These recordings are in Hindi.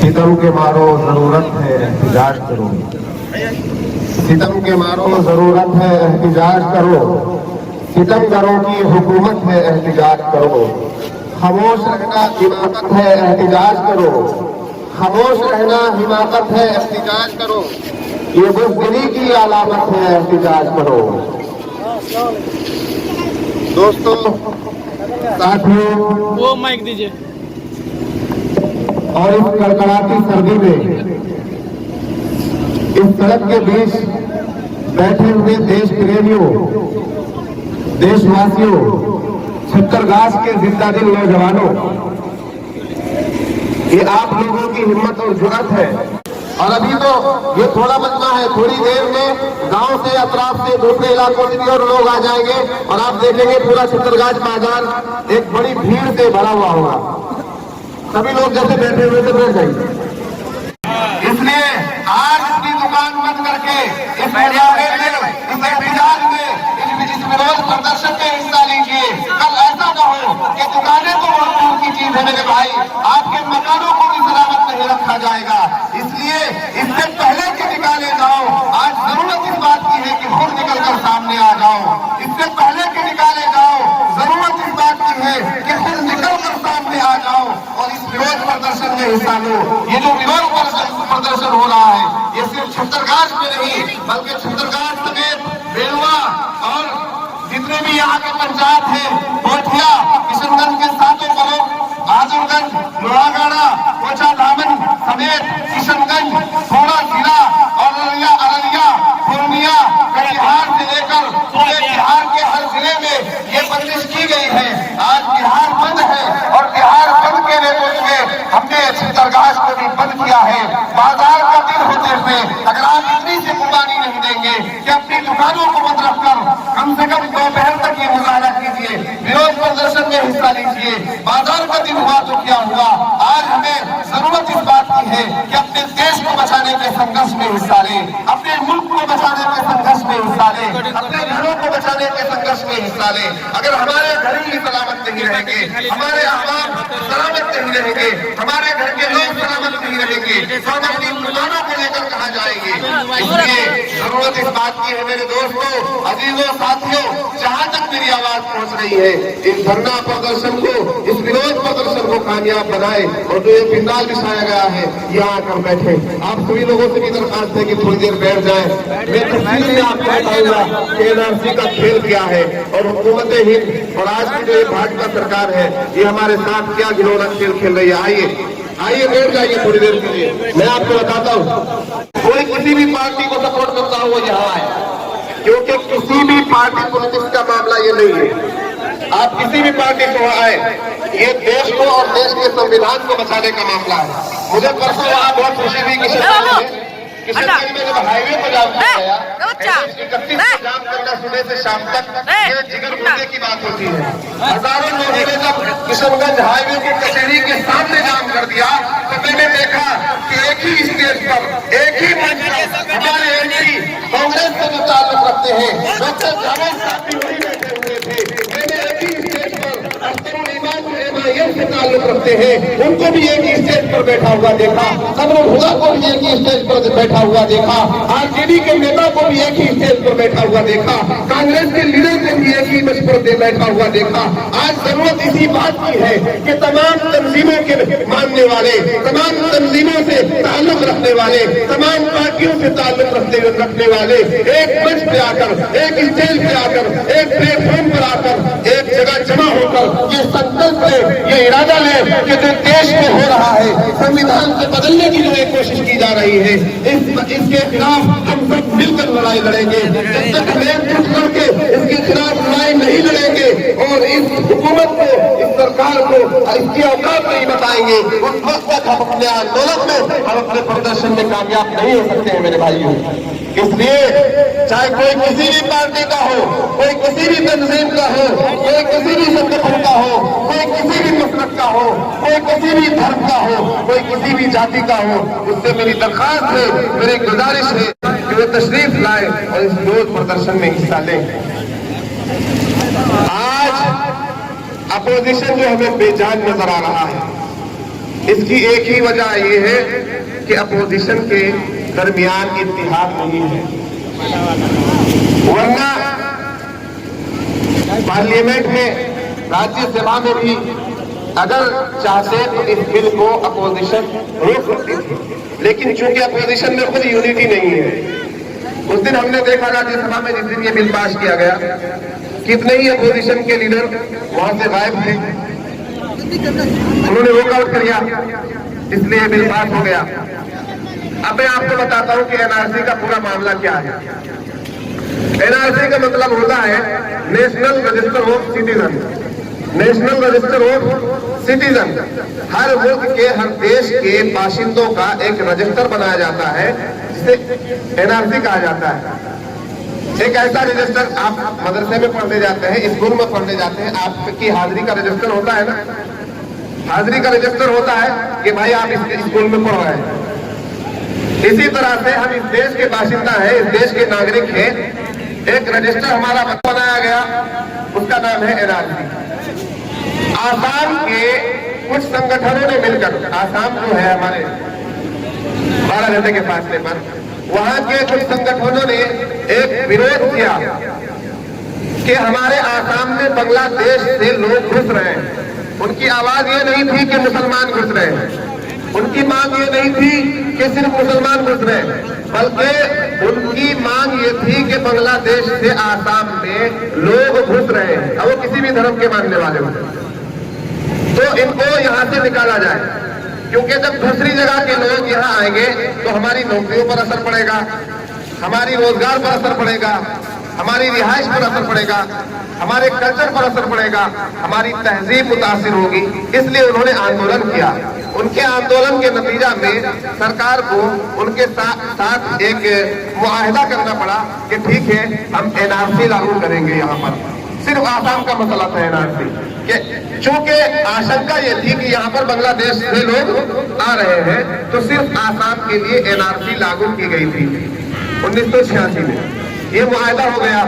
सितम के मारो जरूरत है एहतिजाज करो, सितम के मारो जरूरत है एहतिजाज करो, सितमगरों की हुकूमत है एहतिजाज करो, खामोश रहना हिमाकत है एहतिजाज करो, खामोश रहना हिमाकत है एहतिजाज करो, ये बुज़दिली की अलामत है एहतिजाज करो। दोस्तों, साथियों, वो माइक दीजिए। और इस कड़कड़ाती सर्दी में इस सड़क के बीच बैठे हुए देश प्रेमियों, देशवासियों, छत्तरगाछ के जिंदा दिल नौजवानों, ये आप लोगों की हिम्मत और जुर्रत है। और अभी तो ये थोड़ा मजमा है, थोड़ी देर में गांव से अतराफ से दूसरे इलाकों से भी और लोग आ जाएंगे और आप देखेंगे पूरा छत्तरगाछ बाजार एक बड़ी भीड़ से भरा हुआ होगा। सभी लोग जैसे बैठे हुए थे बैठ जाएंगे। इसलिए आज अपनी दुकान बंद करके इस मुजाहिरे में, इस एहतिजाज में, इस विरोध प्रदर्शन में हिस्सा लीजिए। कल ऐसा न हो कि दुकानें तो बहुत दूर की चीज है मेरे भाई, आपके मकानों को भी सलामत नहीं रखा जाएगा। इसलिए इससे पहले कि निकाले जाओ, आज जरूरत इस बात की है कि खुद निकलकर सामने आ जाओ। इससे पहले कि निकाले जाओ, जरूरत इस बात की है कि खुद निकलकर सामने आ जाओ और इस विरोध प्रदर्शन में हिस्सा लो। ये जो विरोध प्रदर्शन हो रहा है, ये सिर्फ छत्तरगाछ में नहीं बल्कि छत्तरगाछ समेत बेलवा और जितने भी यहाँ के पंचायत है, कोठिया, किशनगंज के सातों करों, बहादुरगंज, लोहागाड़ा, कोचा धामन समेत किशनगंज, थोड़ा जिला और अररिया, पूर्णिया, कटिहार से लेकर पूरे बिहार के हर जिले में ये बंदिश की गई है। आज बिहार बंद है और बिहार बंद के नेतृत्व में हमने छत्तरगाछ को भी बंद किया है। बाजार का दिन होते हुए अगर आप इतनी सी कुर्बानी नहीं देंगे कि अपनी दुकानों को बंद रखकर कम से कम दोपहर तक ये मुजाहरा कीजिए, विरोध प्रदर्शन में हिस्सा लीजिए। बाजार का दिन हुआ तो क्या हुआ, आज हमें जरूरत इस बात की है कि अपने देश को बचाने के संघर्ष में हिस्सा लें, अपने मुल्क को बचाने के संघर्ष में हिस्सा लें, अपने घरों को बचाने के संघर्ष में हिस्सा लें। अगर हमारे घर ही सलामत नहीं रहेंगे, हमारे अहबाब सलामत नहीं रहेंगे, हमारे घर के लोग सलामत नहीं रहेंगे, तो हम अपनी दुकानों को लेकर कहाँ जाएंगे। इसलिए जरूरत इस बात की है मेरे दोस्तों, अजीजों, साथियों, जहाँ तक मेरी आवाज पहुँच रही है, इस धरना प्रदर्शन को, इस विरोध प्रदर्शन को कामयाब बनाए और जो ये पिंडाल बिछाया गया है यहाँ आकर बैठे। आप सभी लोगों से भी दरखास्त है कि थोड़ी देर बैठ जाए। मैं तफसील में आपको बताऊंगा कि एनआरसी का खेल क्या है और हुकूमत हिंद और आज की जो भाजपा सरकार है ये हमारे साथ क्या घिनौना खेल खेल रही है। आइए बैठ जाइए थोड़ी देर के लिए। मैं आपको बताता हूँ, कोई किसी भी पार्टी को सपोर्ट करता हो वो यहाँ आए, क्योंकि किसी भी पार्टी पॉलिटिक्स का मामला ये नहीं है। आप किसी भी पार्टी को आए, ये देश को और देश के संविधान को बचाने का मामला है। मुझे परसों वहाँ बहुत खुशी हुई किशनगंज में जब हाईवे पर जाम गया, 31 को जाम करना सुबह से शाम तक, ये जिगर फूटने की बात होती है। हजारों लोगों ने जब किशनगंज हाईवे को कचहरी के सामने जाम कर दिया तो मैंने देखा कि एक ही स्टेज पर, एक ही मंच पर हमारे एमपी कांग्रेस से जो ताल्लुक रखते हैं डॉक्टर जावेद साहब भी वही बैठे हुए थे। मैंने एक ही स्टेज पर अख्तरुल ईमान एमआईएम से ताल्लुक रखते हैं, उनको भी एक ही स्टेज पर बैठा हुआ देखा, कमरुल हुदा को भी एक ही स्टेज पर बैठा हुआ देखा, आरजेडी के नेता को भी एक ही स्टेज पर बैठा हुआ देखा, कांग्रेस के लीडर को भी एक ही मंच पर बैठा हुआ देखा। आज जरूरत इसी बात की है कि तमाम तंजीमों के मानने वाले, तमाम तंजीमों से ताल्लुक रखने वाले, तमाम पार्टियों से ताल्लुक रखने वाले एक मंच पे आकर, एक स्टेज पे आकर, एक प्लेटफॉर्म पर आकर एक जगह जमा होकर ये संकल्प ले, ये इरादा ले कि जो देश में हो रहा है, संविधान को बदलने की जो एक कोशिश की जा रही है, इसके खिलाफ हम सब मिलकर लड़ाई लड़ेंगे। जब तक हम एकजुट करके इसके खिलाफ लड़ाई नहीं लड़ेंगे और इस हुकूमत को, इस सरकार को इसकी औकात नहीं बताएंगे, उस वक्त तक हम अपने आंदोलन में, हम अपने प्रदर्शन में कामयाब नहीं हो सकते हैं मेरे भाइयों। इसलिए चाहे कोई किसी भी पार्टी का हो, कोई किसी भी तंजीम का हो, कोई किसी भी संगठन का हो, कोई किसी भी मसलक का हो, कोई किसी भी धर्म का हो, कोई किसी भी जाति का हो, उससे मेरी दरखास्त है, मेरी गुजारिश है कि वे तशरीफ लाए और इस विरोध प्रदर्शन में हिस्सा लें। आज अपोजिशन जो हमें बेजान नजर आ रहा है, इसकी एक ही वजह ये है कि अपोजिशन के दरमियान इत्तेहाद नहीं है, वरना पार्लियामेंट में, राज्यसभा में भी अगर चाहते तो इस बिल को अपोजिशन रोक सकती थी, लेकिन चूंकि अपोजिशन में खुद यूनिटी नहीं है। उस दिन हमने देखा राज्यसभा में जिस दिन ये बिल पास किया गया, कितने ही अपोजिशन के लीडर वहां से गायब थे, उन्होंने वॉकआउट कर दिया, इसलिए बिल पास हो गया। अब मैं आपको बताता हूं कि एनआरसी का पूरा मामला क्या है। एनआरसी का मतलब होता है national register of citizen. National register of citizen, हर मुल्क के, हर देश के बाशिंदों का एक रजिस्टर बनाया जाता है जिसे एनआरसी कहा जाता है। एक ऐसा रजिस्टर, आप मदरसे में पढ़ने जाते हैं, स्कूल में पढ़ने जाते हैं, आपकी हाजिरी का रजिस्टर होता है ना, हाजिरी का रजिस्टर होता है कि भाई आप इस स्कूल में पढ़ रहे हैं। इसी तरह से हम इस देश के बाशिंदा हैं, इस देश के नागरिक हैं, एक रजिस्टर हमारा बनाया गया, उसका नाम है एनआरसी। आसाम के कुछ संगठनों ने मिलकर, आसाम जो है हमारे 12 घंटे के फासले पर, वहां के कुछ संगठनों ने एक विरोध किया कि हमारे आसाम में बांग्लादेश से लोग घुस रहे हैं। उनकी आवाज ये नहीं थी कि मुसलमान घुस रहे हैं, उनकी मांग ये नहीं थी कि सिर्फ मुसलमान घुस रहे हैं, बल्कि उनकी मांग ये थी कि बांग्लादेश से आसाम में लोग घुस रहे हैं, अब वो किसी भी धर्म के मानने वाले होते, तो इनको यहां से निकाला जाए। क्योंकि जब दूसरी जगह के लोग यहाँ आएंगे तो हमारी नौकरियों पर असर पड़ेगा, हमारी रोजगार पर असर पड़ेगा, हमारी रिहाइश पर असर पड़ेगा, हमारे कल्चर पर असर पड़ेगा, हमारी तहजीब मुतासिर होगी। इसलिए उन्होंने आंदोलन किया। उनके आंदोलन के नतीजा में सरकार को उनके साथ एक मुआहदा करना पड़ा कि ठीक है, हम एनआरसी लागू करेंगे। यहाँ पर सिर्फ आसाम का मसला था एनआरसी के, चूंकि आशंका ये थी कि यहाँ पर बांग्लादेश से लोग आ रहे हैं, तो सिर्फ आसाम के लिए एनआरसी लागू की गई थी 1986 में। ये मुआहदा हो गया।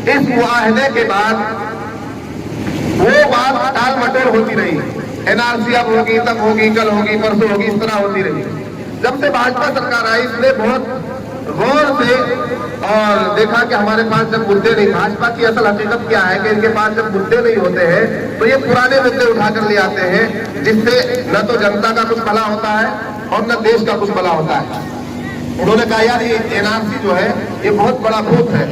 इस मुआहदे के बाद वो बात टाल मटोल होती रही, एनआरसी अब होगी, तब होगी, कल होगी, परसों होगी, इस तरह होती रही। जब से भाजपा सरकार आई, इसने बहुत गौर से और देखा कि हमारे पास जब मुद्दे नहीं, भाजपा की असल हकीकत क्या है कि इनके पास जब मुद्दे नहीं होते हैं तो ये पुराने मुद्दे उठाकर ले आते हैं, जिससे न तो जनता का कुछ भला होता है और न देश का कुछ भला होता है। उन्होंने कहा यार ये एनआरसी जो है ये बहुत बड़ा भूत है,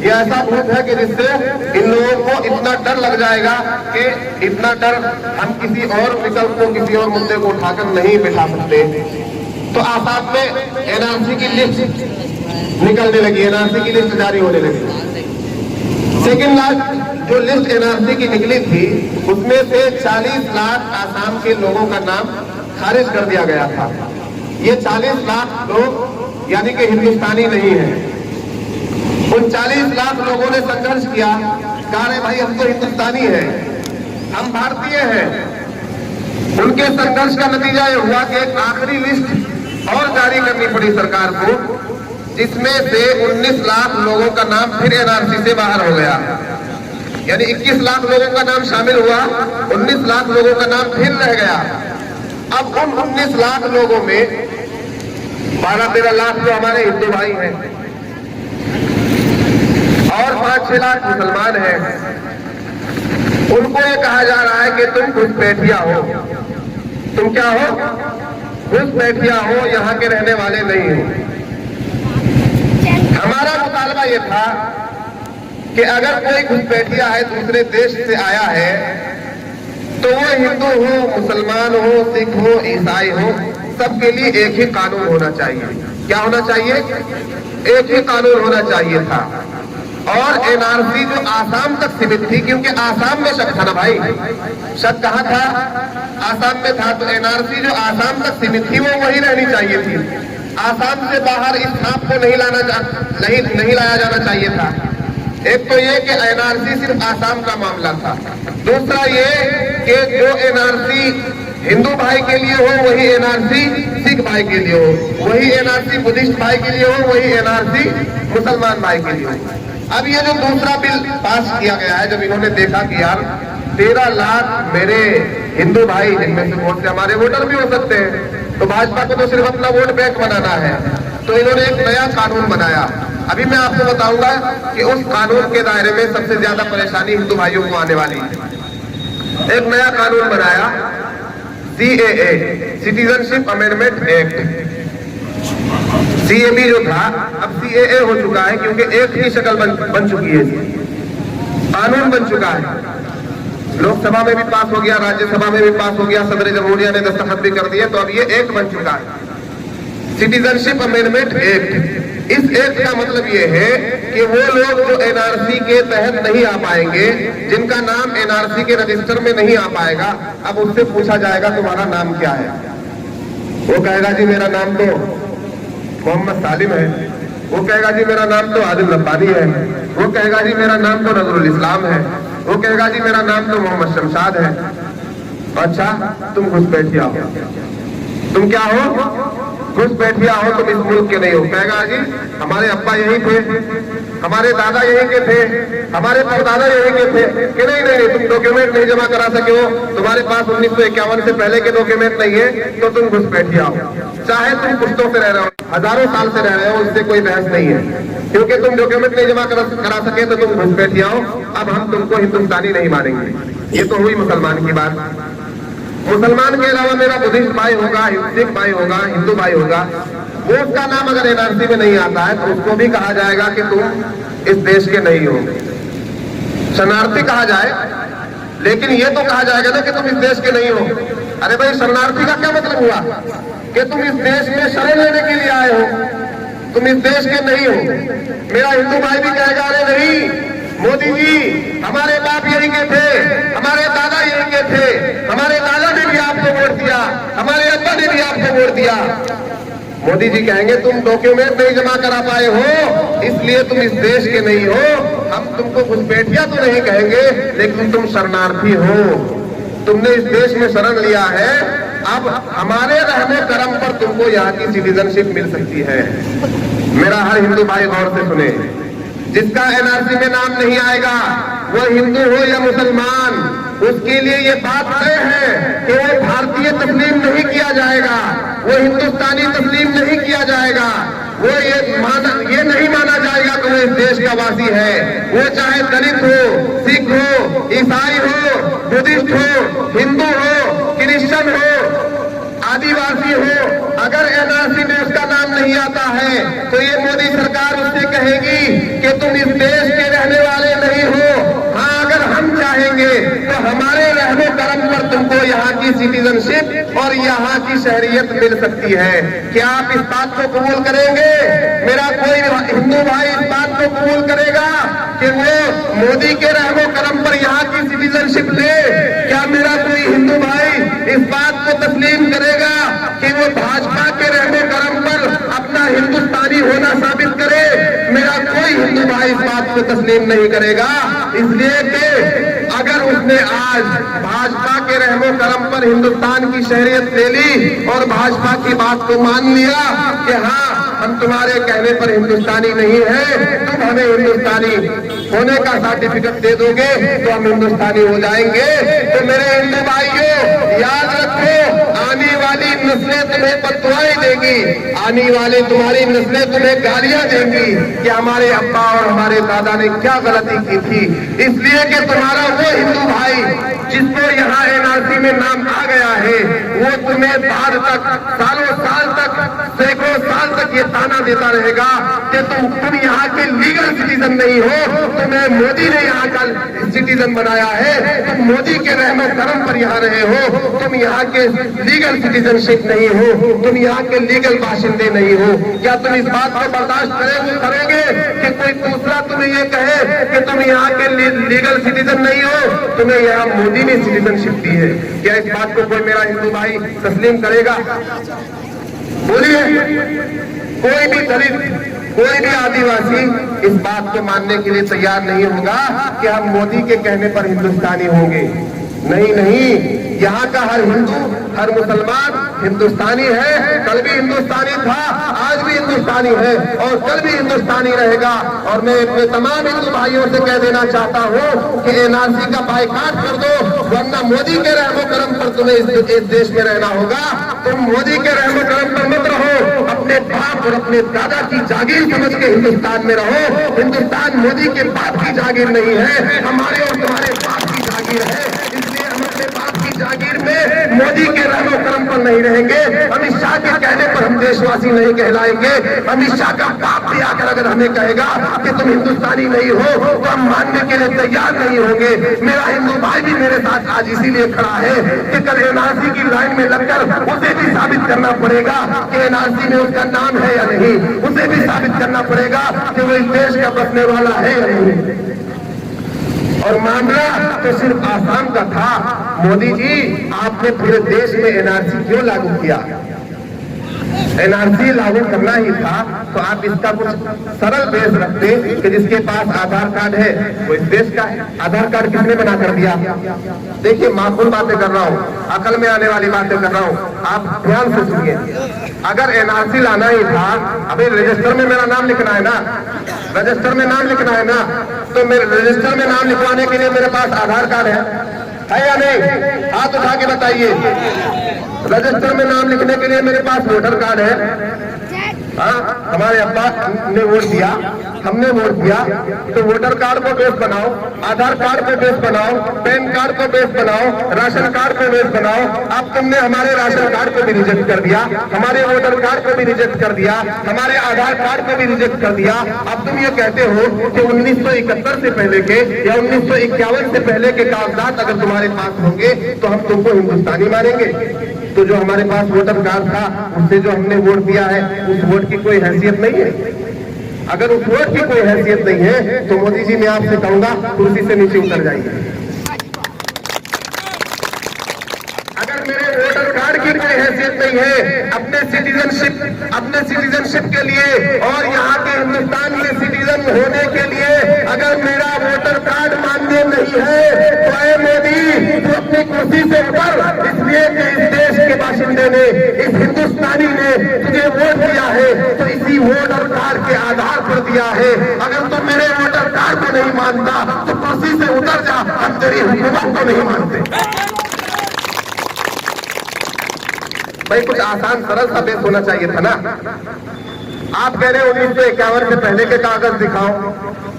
ये ऐसा भूत है कि जिससे इन लोगों को इतना डर लग जाएगा कि इतना डर हम किसी और विकल्प को, किसी और मुद्दे को उठाकर नहीं बिठा सकते। तो आसाम में एनआरसी की लिस्ट निकलने लगी, एनआरसी की लिस्ट जारी होने लगी। सेकेंड लास्ट जो लिस्ट एनआरसी की निकली थी, उसमें से 40 लाख आसाम के लोगों का नाम खारिज कर दिया गया था। ये 40 लाख लोग यानी कि हिंदुस्तानी नहीं है। उन 40 लाख लोगों ने संघर्ष किया, कहा रे भाई हम तो हिंदुस्तानी हैं, हम भारतीय हैं। उनके संघर्ष का नतीजा ये हुआ कि एक आखिरी लिस्ट और जारी करनी पड़ी सरकार को, जिसमें से 19 लाख लोगों का नाम फिर एनआरसी से बाहर हो गया। यानी 21 लाख लोगों का नाम शामिल हुआ, 19 लाख लोगों का नाम फिर रह गया। अब उन 19 लाख लोगों में 12-13 लाख जो हमारे हिंदू भाई हैं और 5-6 लाख मुसलमान हैं। उनको ये कहा जा रहा है कि तुम घुसपैठिया हो, तुम क्या हो, घुसपैठिया हो, यहाँ के रहने वाले नहीं हो। हमारा मुतालबा ये था कि अगर कोई घुसपैठिया है, दूसरे देश से आया है, तो वो हिंदू हो, मुसलमान हो, सिख हो, ईसाई हो, सबके लिए एक ही कानून होना चाहिए। क्या होना चाहिए? एक ही कानून होना चाहिए था। और एनआरसी जो आसाम तक सीमित थी, क्योंकि आसाम में शक था ना भाई, शक कहाँ था? आसाम में था। तो एनआरसी जो आसाम तक सीमित थी वो वही रहनी चाहिए थी। आसाम से बाहर इस सांप को नहीं लाया जाना चाहिए था। एक तो ये कि एनआरसी सिर्फ आसाम का मामला था। दूसरा ये कि जो एनआरसी हिंदू भाई के लिए हो वही एनआरसी सिख भाई के लिए हो, वही एनआरसी बुद्धिस्ट भाई के लिए हो, वही एनआरसी मुसलमान भाई के लिए हो। अब ये जो दूसरा बिल पास किया गया है, जब इन्होंने देखा कि यार 13 लाख मेरे हिंदू भाई जिनमें से बहुत से हमारे वोटर भी हो सकते हैं, तो भाजपा को तो सिर्फ अपना वोट बैंक बनाना है, तो इन्होंने एक नया कानून बनाया। अभी मैं आपको बताऊंगा कि उस कानून के दायरे में सबसे ज्यादा परेशानी हिंदू भाइयों को आने वाली है। एक नया कानून बनाया, CAA, citizenship amendment act. CAB जो था अब CAA हो चुका है, क्योंकि एक ही शक्ल बन चुकी है, कानून बन चुका है। लोकसभा में भी पास हो गया, राज्यसभा में भी पास हो गया, सदर जमहूरिया ने दस्तखत भी कर दिए, तो अब ये एक्ट बन चुका है, सिटीजनशिप अमेंडमेंट एक्ट। इस एक्ट का मतलब ये है कि वो लोग जो NRC के तहत नहीं आ पाएंगे, जिनका नाम NRC के रजिस्टर में नहीं आ पाएगा, अब उससे पूछा जाएगा तुम्हारा नाम क्या है। वो कहेगा जी मेरा नाम तो मोहम्मद सालिम है, वो कहेगा जी मेरा नाम तो आदिल रब्बानी है, वो कहेगा जी मेरा नाम तो नजरुल इस्लाम है, वो कहेगा जी मेरा नाम तो मोहम्मद शमशाद है। अच्छा, तुम घुसपैठिया हो, तुम क्या हो? घुसपैठिया हो, तुम इस मुल्क के नहीं हो। कहेगा जी हमारे अब्बा यहीं थे, हमारे दादा यहीं के थे, हमारे परदादा यहीं के थे। कि नहीं नहीं, तुम डॉक्यूमेंट नहीं जमा करा सके हो, तुम्हारे पास 1951 से पहले के डॉक्यूमेंट नहीं है, तो तुम घुसपैठिया हो। चाहे तुम पुश्तों से रह रहे हो, हजारों साल से रह रहे हो, उससे कोई बहस नहीं है, क्योंकि तुम डॉक्यूमेंट नहीं जमा करा सके तो तुम घुसपैठिया हो। अब हम तुमको हिंदुस्तानी नहीं मानेंगे। ये तो हुई मुसलमान की बात। मुसलमान के अलावा मेरा बुद्धिस्ट भाई होगा, सिख भाई होगा, हिंदू भाई होगा, वो उसका नाम अगर NRC में नहीं आता है तो उसको भी कहा जाएगा कि तुम इस देश के नहीं हो। शरणार्थी कहा जाए, लेकिन ये तो कहा जाएगा ना कि तुम इस देश के नहीं हो। अरे भाई, शरणार्थी का क्या मतलब हुआ? कि तुम इस देश में शरण लेने के लिए आए हो, तुम इस देश के नहीं हो। मेरा हिंदू भाई भी कहेगा अरे नहीं मोदी जी, हमारे बाप यहीं के थे, हमारे दादा यहीं के थे, हमारे दादा ने भी आपको वोट दिया, हमारे अब्बा ने भी आपको वोट दिया। मोदी जी कहेंगे तुम डॉक्यूमेंट नहीं जमा करा पाए हो, इसलिए तुम इस देश के नहीं हो। हम तुमको घुसपैठिया तो नहीं कहेंगे, लेकिन तुम शरणार्थी हो, तुमने इस देश में शरण लिया है। अब हमारे रहने करम पर तुमको यहाँ की सिटीजनशिप मिल सकती है। मेरा हर हिंदू भाई गौर से सुने, जिसका NRC में नाम नहीं आएगा, वो हिंदू हो या मुसलमान, उसके लिए ये बात तय है कि वो भारतीय तस्लीम नहीं किया जाएगा, वो हिंदुस्तानी तस्लीम नहीं किया जाएगा, वो ये नहीं माना जाएगा कि वो इस देश का वासी है। वो चाहे दलित हो, सिख हो, ईसाई हो, बुद्धिस्ट हो, हिंदू हो, क्रिश्चियन हो, आदिवासी हो, अगर NRC में उसका नाम नहीं आता है तो ये मोदी सरकार उससे कहेगी कि तुम इस देश के रहने वाले नहीं हो। हाँ, अगर हम चाहेंगे तो हमारे रहने करम पर तुमको यहाँ की सिटीजनशिप और यहाँ की शहरियत मिल सकती है। क्या आप इस बात को कबूल करेंगे? मेरा कोई हिंदू भाई इस बात को कबूल करेगा कि वो मोदी के रहने करम पर यहाँ की सिटीजनशिप ले? क्या मेरा कोई हिंदू भाई इस बात को तस्लीम करेगा कि वो भाजपा के रहने करम पर अपना हिंदुस्तानी होना साबित करे? मेरा कोई हिंदू भाई इस बात को तस्लीम नहीं करेगा, इसलिए कि अगर उसने आज भाजपा के रहने करम पर हिंदुस्तान की शहरियत ले ली और भाजपा की बात को मान लिया कि हाँ हम तुम्हारे कहने पर हिंदुस्तानी नहीं है, तुम हमें हिंदुस्तानी होने का सर्टिफिकेट दे दोगे तो हम हिंदुस्तानी हो जाएंगे। तो मेरे हिंदू भाइयों, याद रखो, आने वाली नस्लें तुम्हें बददुआएं देंगी, आने वाली तुम्हारी नस्लें तुम्हें गालियां देंगी कि हमारे अब्बा और हमारे दादा ने क्या गलती की थी। इसलिए कि तुम्हारा वो हिंदू भाई जिसको यहाँ NRC में नाम आ गया है, वो तुम्हें बाद तक, सालों साल तक, सैकड़ों साल तक ये ताना देता रहेगा कि तुम यहाँ के लीगल सिटीजन नहीं हो, तुम्हें मोदी ने यहाँ का सिटीजन बनाया है, तुम मोदी के रहमो करम पर यहाँ रहे हो, तुम यहाँ के लीगल सिटीजनशिप नहीं हो, तुम यहाँ के लीगल बाशिंदे नहीं हो। क्या तुम इस बात को बर्दाश्त करोगे कि कोई दूसरा तुम्हें ये कहे कि तुम यहाँ के लीगल सिटीजन नहीं हो, तुम्हें यहाँ मोदी ने सिटीजनशिप दी है? क्या इस बात को कोई मेरा हिंदू भाई तस्लीम करेगा? बोलिए। कोई भी दलित, कोई भी आदिवासी इस बात को मानने के लिए तैयार नहीं होगा कि हम मोदी के कहने पर हिंदुस्तानी होंगे। नहीं नहीं, यहाँ का हर हिंदू, हर मुसलमान हिंदुस्तानी है। कल भी हिंदुस्तानी था, आज भी हिंदुस्तानी है और कल भी हिंदुस्तानी रहेगा। और मैं अपने तमाम हिंदू भाइयों से कह देना चाहता हूँ कि एनआरसी का बायकॉट कर दो, वरना मोदी के रहमो करम पर तुम्हें इस देश में रहना होगा। तुम मोदी के रहमो करम पर मत रहो, अपने बाप और अपने दादा की जागीर समझ के हिंदुस्तान में रहो। हिंदुस्तान मोदी के बाप की जागीर नहीं है, हमारे और तुम्हारे बाप की जागीर है। इसलिए हम अपने बाप की जागीर में मोदी के रहमो करम पर नहीं रहेंगे। अमित शाह के कहने पर हम देशवासी नहीं कहलाएंगे। अमित शाह का बाप भी आकर अगर हमें कहेगा कि तुम हिंदुस्तानी नहीं हो तो हम मानने के लिए तैयार नहीं होंगे। मेरा हिंदू भाई भी मेरे साथ आज इसीलिए खड़ा है कि कल एनआरसी की लाइन में लगकर उसे भी साबित करना पड़ेगा कि एनआरसी में उसका नाम है या नहीं। उसे भी साबित करना पड़ेगा कि वो इस देश का बसने वाला है या नहीं। और मामला तो सिर्फ आसाम का था। मोदी जी, आपने पूरे देश में एनआरसी क्यों लागू किया? एनआरसी लागू करना ही था तो आप इसका कुछ सरल बेस रखते कि जिसके पास आधार कार्ड है वो इस देश का है। आधार कार्ड किसने बना कर दिया? देखिए, माकूल बातें कर रहा हूँ, अकल में आने वाली बातें कर रहा हूँ, आप ध्यान से सुनिए। अगर एनआरसी लाना ही था, अभी रजिस्टर में मेरा नाम लिखना है ना, रजिस्टर में नाम लिखना है ना, तो मेरे रजिस्टर में नाम लिखवाने के लिए मेरे पास आधार कार्ड है या नहीं? हाथ उठा के बताइए। रजिस्टर में नाम लिखने के लिए मेरे पास वोटर कार्ड है। हाँ, हमारे अब्बा ने वोट दिया, हमने वोट दिया, तो वोटर कार्ड को बेस बनाओ, आधार कार्ड को बेस बनाओ, पैन कार्ड को बेस बनाओ, राशन कार्ड को बेस बनाओ। अब तुमने हमारे राशन कार्ड को भी रिजेक्ट कर दिया, हमारे वोटर कार्ड को भी रिजेक्ट कर दिया, हमारे आधार कार्ड को भी रिजेक्ट कर दिया। अब तुम ये कहते हो कि 1971 से पहले के या 1951 से पहले के कागजात अगर तुम्हारे पास होंगे तो हम तुमको हिंदुस्तानी मानेंगे। तो जो हमारे पास वोटर कार्ड था, उससे जो हमने वोट दिया है, उस वोट की कोई हैसियत नहीं है। अगर उस वोट की कोई हैसियत नहीं है तो मोदी जी, मैं आपसे कहूंगा कुर्सी से नीचे उतर जाइए। अगर मेरे वोटर कार्ड की कोई हैसियत नहीं है अपने सिटीजनशिप के लिए और यहाँ के हिंदुस्तान के सिटीजन होने के लिए, अगर मेरा वोटर कार्ड मान्य नहीं है तो ऐ मोदी, तो अपनी कुर्सी से उतर। इसलिए कि इस देश के बाशिंदे ने, इस हिंदुस्तानी ने तुझे वोट दिया है तो इसी वोटर कार्ड के आधार पर दिया है। अगर तुम मेरे वोटर कार्ड को नहीं मानता तो कुर्सी से उतर जा, हम तेरी हुकूमत को नहीं मानते। भाई, कुछ आसान सरल सा बेस होना चाहिए था ना। आप कह रहे 1951 से पहले के कागज दिखाओ।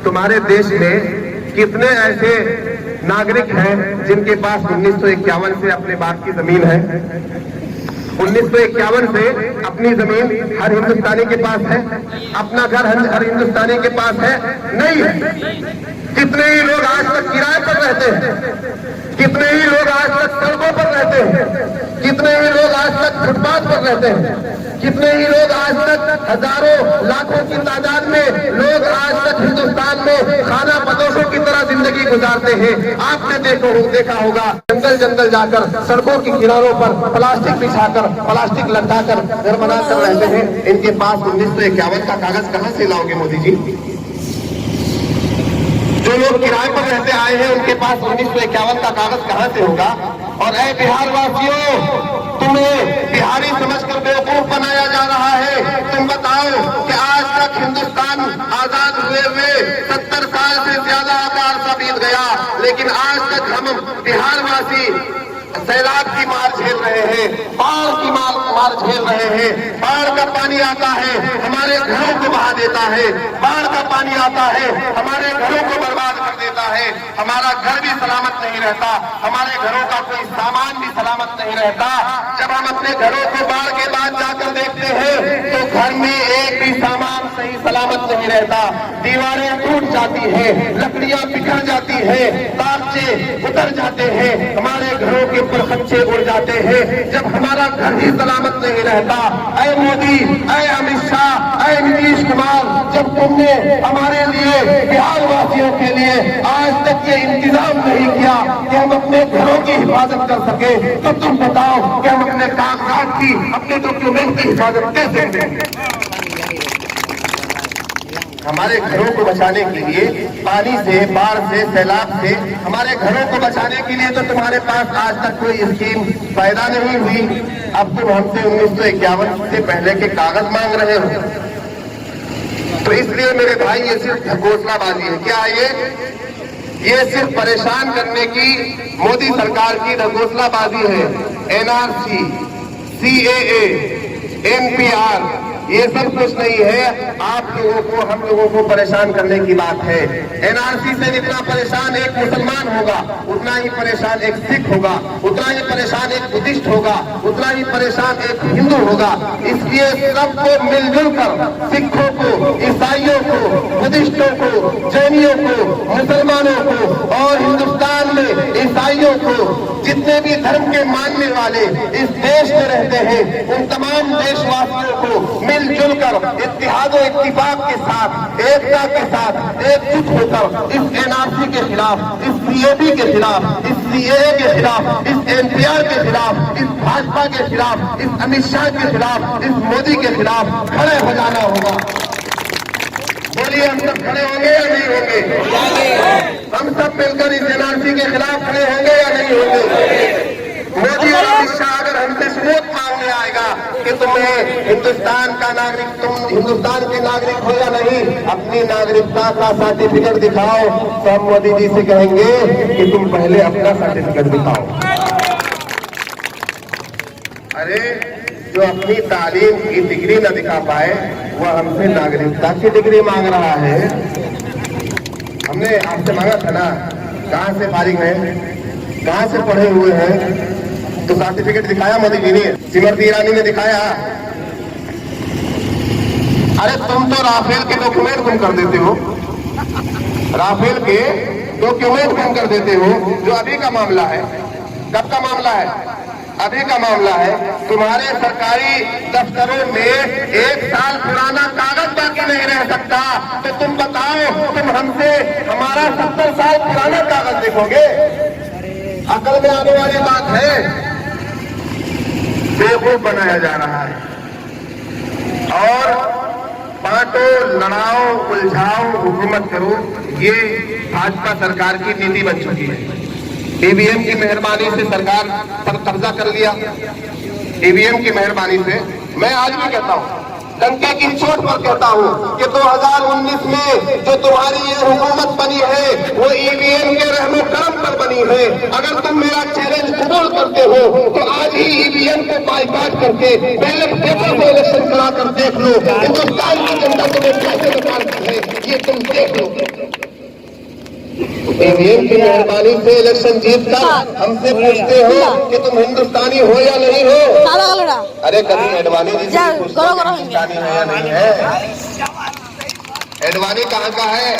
तुम्हारे देश में कितने ऐसे नागरिक हैं जिनके पास 1951 से अपने बाप की जमीन है? 1951 से अपनी जमीन हर हिंदुस्तानी के पास है, अपना घर हर हिंदुस्तानी के पास है? नहीं है। कितने ही लोग आज तक किराए पर रहते हैं, कितने ही लोग आज तक सड़कों पर रहते हैं, कितने ही लोग आज तक फुटपाथ पर रहते हैं, कितने ही लोग आज तक हजारों लाखों की तादाद में लोग आज तक हिंदुस्तान में खाना बदोशों की तरह जिंदगी गुजारते हैं। आपने देखा होगा जंगल जंगल जाकर सड़कों के किनारों पर प्लास्टिक बिछाकर, प्लास्टिक लटकाकर घर बनाकर रहते हैं। इनके पास 1951 का कागज कहां से लाओगे मोदी जी? जो लोग किराए पर रहते आए हैं उनके पास 1951 का कागज कहां से होगा? और ऐ बिहार वासियों, तुम्हें बिहारी समझकर बेवकूफ बनाया जा रहा है। तुम बताओ कि आज तक हिंदुस्तान आजाद हुए 70 साल से ज्यादा का अरसा बीत गया, लेकिन आज तक हम बिहार वासी सैलाब की मार झेल रहे हैं, बाढ़ की मार झेल रहे हैं। बाढ़ का पानी आता है, हमारे घरों को बहा देता है, बाढ़ का पानी आता है, हमारे घरों को बर्बाद कर देता है। हमारा घर भी सलामत नहीं रहता, हमारे घरों का कोई सामान भी सलामत नहीं रहता। जब हम अपने घरों को बाढ़ के बाद जाकर देखते हैं तो घर में एक भी सामान सही सलामत नहीं रहता। दीवारें टूट जाती है, लकड़ियां बिखर जाती है, ताकचे उतर जाते हैं, हमारे घरों के ऊपर खच्चे उड़ जाते हैं। जब हमारा घर ही सलामत नहीं रहता, ऐ मोदी, ऐ अमित शाह, ऐ नीतीश कुमार, जब तुमने हमारे लिए, बिहार वासियों के लिए आज तक ये इंतजाम नहीं किया कि हम अपने घरों की हिफाजत कर सके, तो तुम बताओ कि हम अपने कागजात की, अपने डॉक्यूमेंट की हिफाजत कैसे करें? हमारे घरों को बचाने के लिए, पानी से, बाढ़ से, सैलाब से हमारे घरों को बचाने के लिए तो तुम्हारे पास आज तक कोई स्कीम पैदा नहीं हुई। अब तुम हमसे 1951 से पहले के कागज मांग रहे हो। तो इसलिए मेरे भाई ये सिर्फ घोषणाबाजी है। क्या ये सिर्फ परेशान करने की मोदी सरकार की घोषणाबाजी है। NRC, CAA, NPR ये सब कुछ नहीं है। आप लोगों को, हम लोगों को परेशान करने की बात है। NRC से जितना परेशान एक मुसलमान होगा, उतना ही परेशान एक सिख होगा, उतना ही परेशान एक बुद्धिस्ट होगा, उतना ही परेशान एक हिंदू होगा। इसलिए सबको मिलजुल कर, सिखों को, ईसाइयों को, बुद्धिस्टों को, जैनियों को, मुसलमानों को और हिंदुस्तान में ईसाइयों को, जितने भी धर्म के मानने वाले इस देश में रहते हैं, उन तमाम देशवासियों को मिलजुल कर इत्तेहाद और इत्तिफाक के साथ, एकता के साथ एकजुट होकर इस NRC के खिलाफ, इस CAB के खिलाफ, इस CAA के खिलाफ, इस NPR के खिलाफ, इस भाजपा के खिलाफ, इस अमित शाह के खिलाफ, इस मोदी के खिलाफ खड़े हो जाना होगा। बोलिए, हम सब खड़े होंगे या नहीं होंगे? हम सब मिलकर इस NRC के खिलाफ खड़े होंगे या नहीं होंगे? मोदी और अमित शाह अगर हमसे सबूत मांगने आएगा कि तुम्हें हिंदुस्तान का नागरिक, तुम हिंदुस्तान के नागरिक हो या नहीं, अपनी नागरिकता का सर्टिफिकेट दिखाओ, तो हम मोदी जी से कहेंगे कि तुम पहले अपना सर्टिफिकेट दिखाओ। अरे जो अपनी तालीम की डिग्री न दिखा पाए, वह हमसे नागरिकता की डिग्री मांग रहा है। हमने आपसे मांगा था ना, कहाँ से फारिग है, कहाँ से पढ़े हुए हैं, तो सर्टिफिकेट दिखाया मोदी जी ने, स्मृति ईरानी ने दिखाया। अरे तुम तो राफेल के डॉक्यूमेंट गुम कर देते हो, राफेल के डॉक्यूमेंट गुम कर देते हो, जो अभी का मामला है। कब का मामला है? अभी का मामला है। तुम्हारे सरकारी दफ्तरों में 1 साल पुराना कागज बाकी नहीं रह सकता, तो तुम बताओ, तुम हमसे हमारा 70 साल पुराना कागज देखोगे? अकल में आने वाली बात है। बेवकूफ बनाया जा रहा है और बांटो, लड़ाओ, उलझाओ, हुकूमत करो, ये भाजपा सरकार की नीति बन चुकी है। EVM की मेहरबानी से सरकार पर कब्जा कर लिया। EVM की मेहरबानी से मैं आज भी कहता हूँ, डंके की चोट पर कहता हूँ कि 2019 में जो तुम्हारी ये हुकूमत बनी है, वो EVM के रहमो करम पर बनी है। अगर तुम मेरा चैलेंज कबूल करते हो तो आज ही EVM को बाइकाट करके बैलेट पेपर को इलेक्शन करा कर देख लो, हिंदुस्तान की जनता तुम्हें कैसे निकालती है, ये तुम देख लो। EVM की मेहरबानी से इलेक्शन जीत कर हमसे पूछते हो कि तुम हिंदुस्तानी हो या नहीं हो? अरे कभी एडवाणी जी से हिंदुस्तानी है या नहीं है? एडवाणी कहाँ का है?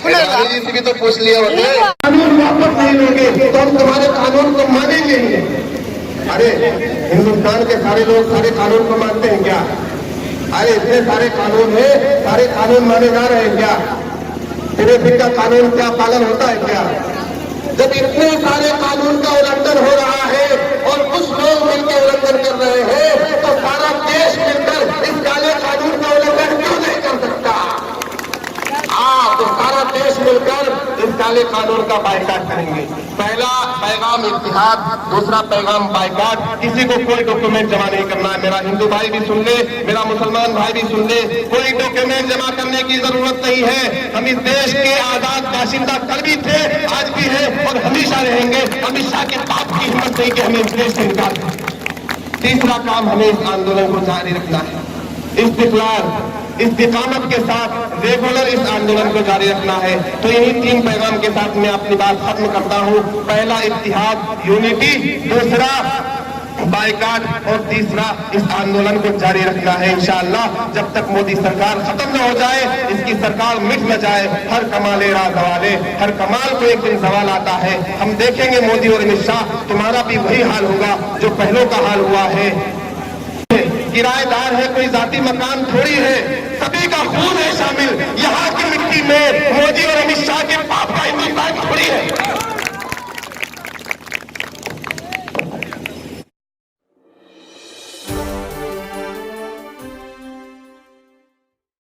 एडवाणी जी से भी तो पूछ लिया होते। कानून वापस नहीं लोगे तो हम तुम्हारे कानून को मानेंगे ही। अरे हिंदुस्तान के सारे लोग सारे कानून को मानते हैं क्या? अरे इतने सारे कानून है, सारे कानून माने जा रहे हैं क्या? ट्रैफिक का कानून क्या पालन होता है क्या? जब इतने सारे कानून का उल्लंघन हो रहा है और कुछ लोग मिलकर उल्लंघन कर रहे हैं, तो सारा देश मिलकर इस काले कानून का उल्लंघन क्यों नहीं कर सकता? तो सारा देश मिलकर इस काले कानून का बाइकाट करेंगे। पहला पैगाम इत्तेहाद, दूसरा पैगाम बाइकाट। किसी को कोई डॉक्यूमेंट जमा नहीं करना है। मेरा हिंदू भाई भी सुन ले, मेरा मुसलमान भाई भी सुन ले, कोई डॉक्यूमेंट जमा करने की जरूरत नहीं है। हम इस देश के आजाद बाशिंदा कल भी थे, आज भी है और हमेशा रहेंगे। अमित शाह के बाप की हिम्मत नहीं कि हमें इस देश से निकाल दें। तीसरा काम, हमें इस आंदोलन को जारी रखना है। इस्तिकामत के साथ रेगुलर इस आंदोलन को जारी रखना है। तो यही 3 पैगाम के साथ मैं अपनी बात खत्म करता हूँ। पहला इत्तिहाद, यूनिटी, दूसरा बाइकाट और तीसरा इस आंदोलन को जारी रखना है इंशाअल्लाह, जब तक मोदी सरकार खत्म न हो जाए, इसकी सरकार मिट न जाए। हर कमाले राह सवाले, हर कमाल को एक दिन सवाल आता है। हम देखेंगे मोदी और अमित शाह, तुम्हारा भी वही हाल होगा जो पहलों का हाल हुआ है। किराएदार है, कोई जाति मकान थोड़ी है, सभी का खून है शामिल। यहाँ की मिट्टी में मोदी और अमित शाह के बाप का हिंदुस्तान थोड़ी है।